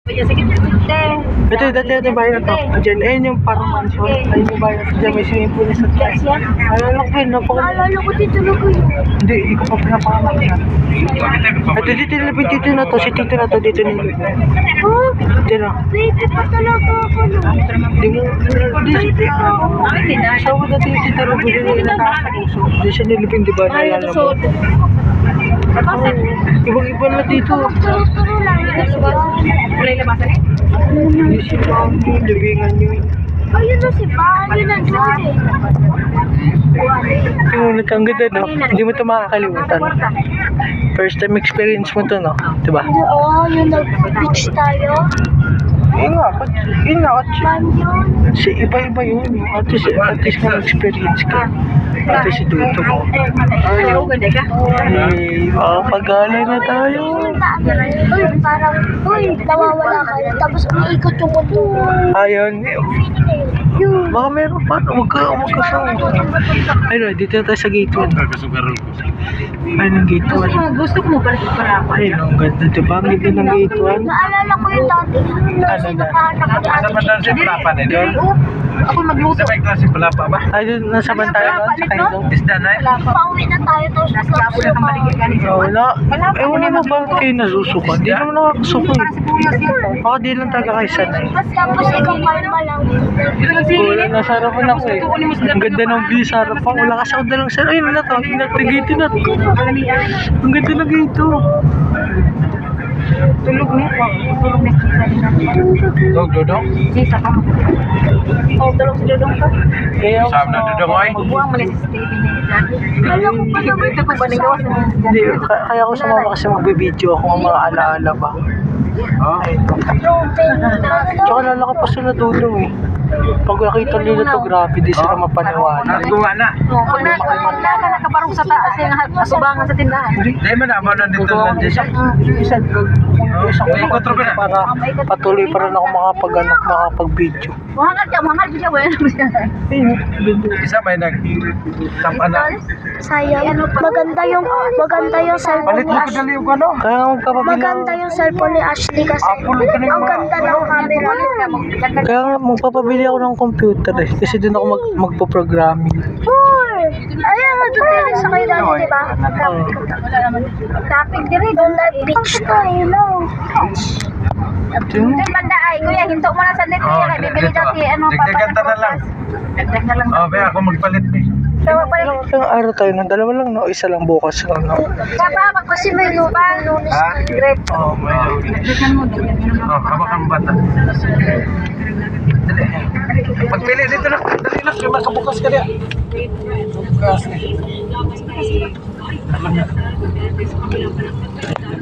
Ito, dati bahay na to. Diyan, ayun yung parang mansion. Ayun yung bahay na to. Diyan, may swimming pool na sa tayo. Alala ko yun, Alala ko dito na ko yun. Hindi, hindi ko pa pinapanganak yan. Ito, dito nilipid dito na to. Si Tito na to, dito nilipid. Oh, Dito na. baby pa talaga ako no. Hindi mo, hindi si Tito. Sabi dati yung Tito na bili na nakakapuso. Hindi siya nilipid, di ba? Naalala mo. Ibang-iba na dito. Turo lang. Hindi si Mami, libingan nyo. Ayun na si Bahan, yun ang Jude. Tingunot ang ganda, no? Hindi mo ito makakalimutan. First time experience mo to, no? Diba? Oo, yun nag-beach tayo. Yun nga, Man yun. iba-iba yun. At least na experience ka. At least dito mo. Ay, pag-alay na tayo. Uy, parang, nawawala ka. Tapos umiikot yung mundo. Ayun. Baka meron pa. Huwag ka saan. Ayun, dito na tayo sa gate 1. Ayun ang gate 1. Gusto mo para ako. Ayun, ang ganda. Diba? Ang ganda ng gate 1. Naalala ko yung dati. Nakahanap ko Nasa Palapa na doon. Ako magluto. Sa may klase Palapa ba? Ayun, nasa bantayan doon. Sa kayo. Isda na eh. Pauwi na tayo. Tapos Ako na kamaligid ka nito. Wala. Ewan mo ba kayo nasusuka? Hindi naman nakakasuka. Baka di lang talaga kayo sanay. Tapos ikaw kalma lang. Wala, nasa harapan ako eh. Ang ganda ng view sa harapan. Wala kasi ako dalang sa... Ayun na to. Gate na to. Ang ganda ng gate to. Tulog mo. Tulog na Dog, dodong. Sisa ka mo. Oh, tulog si Dodong ka. Kaya ako Sabi na dodong ay. Magbuwang mo na si Steven na yan. Alam ko pa naman. Ito ko ba nagawa sa mga Hindi, kaya ako sumama kasi magbibideo ako ng mga alaala ba. Oh. Tsaka lalaki pa sila dulo eh. Pag nakita nila to, grabe, di sila mapaniwala. Nagawa na. Pag nakabarong sa taas yung asubangan sa tindahan. Hindi mo na. Ano dito lang din siya. Isa, May kontro ba na? para patuloy pa rin ako makapag-video. Mahangal ka, mahangal siya. Wala naman siya. Isa may nag-tapa na. Sayang. Maganda yung cellphone Palit ni mo ko Ashley. dali yung ano. Kaya nga magpapabila. Maganda yung cellphone ni Ashley kasi ang ganda ng camera. Kaya nga magpapabili ako ng computer eh. Kasi doon ako magpo-programming. Uy! Ayan, natutuloy sa kayo dati, di ba? Topic din rin. Doon na beach tayo, no? Yung Doon banda ay, kuya, hinto mo na sa net. Kuya, kaya bibili daw si ano, Dagdagan ta na lang. Dagdag na lang. Oh, kaya ako magpalit eh. ilang araw tayo ng dalawa lang, no? Isa lang bukas lang, no? Kasi may lunes. Ha? Great. Oh, may Dagdagan mo, dagdagan mo. Oh, habang ang bata. Dali. Magpili dito na. Dali na. Yung makabukas ka niya. Bukas eh.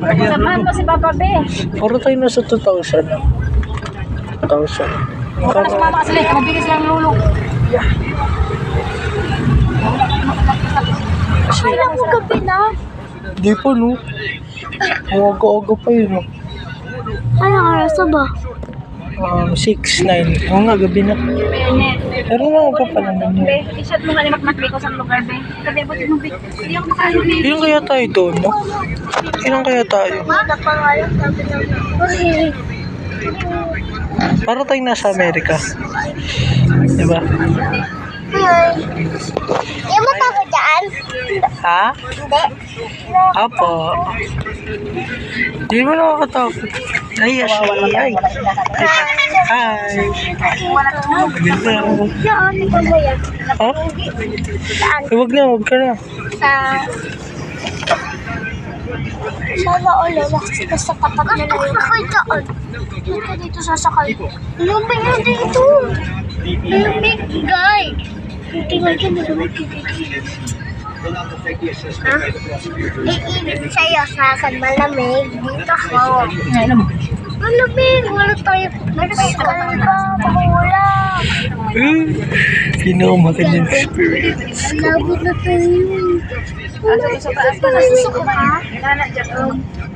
Samahan mo si Papa B. Puro tayo nasa 2,000, no? 2,000. Para sa mama kasi like, mabilis lang lulo. Kailan mo gabi na? Di pa, no? Aga-aga pa yun, no? Anong oras na ba? 6, 9. Oo nga, gabi na. Pero nga pa naman yun. I-shot mo nga ni Makmakli ko sa lugar, be. Sabi, buti mo, be. Hindi ako makahuli. Ilan kaya tayo doon, no? Ilan kaya tayo? Wala pa nga yung sabi ng... Para tayong nasa Amerika. Diba? Yung mata ko dyan? Ha? Hindi. Apo. Di mo nakakatakot. Ay. Hi. Ganda. Saan? Ikaw ba yan? Ha? Saan? Huwag ka na. Sa... Sana ulo. Basta tapat na lang yun. Ako dyan. Dito sasakay. Lumig na dito. Lumig, guy. Tingnan ko na lumig dito. Ha? Iinit sa'yo sa akin malamig. Dito ako. Malamig. Wala tayo. Meron ka makulang. Pinakamagandang experience. Labot na tayo. Sa taas pa, nasusunod ka ba?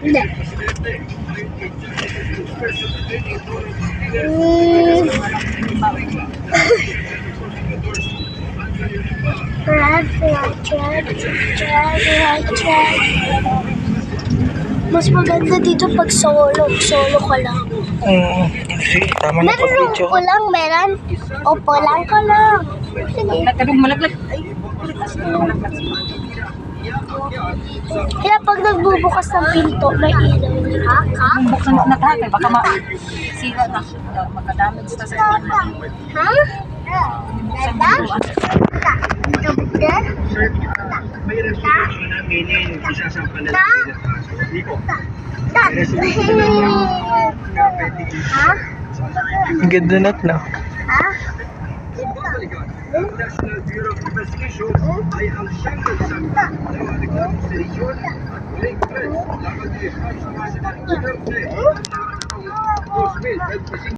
Hindi. Mas maganda dito pag solo. Solo ka lang. Sige, tama na Meron pag-video. upo lang, meron. Upo lang ka lang. Sige. Nagkadong malaglag. Kaya pag nagbubukas ng pinto, may ilaw niya. Kung buksan mo na tayo, baka sira na. Magka-damage na sa iwan. Ha? Ha? Ang ganda nat na. Ha? National Bureau of Investigation ay ang siyang nagsangka ng mga servisyon at muling press laban ni Vice President Duterte noong 2025.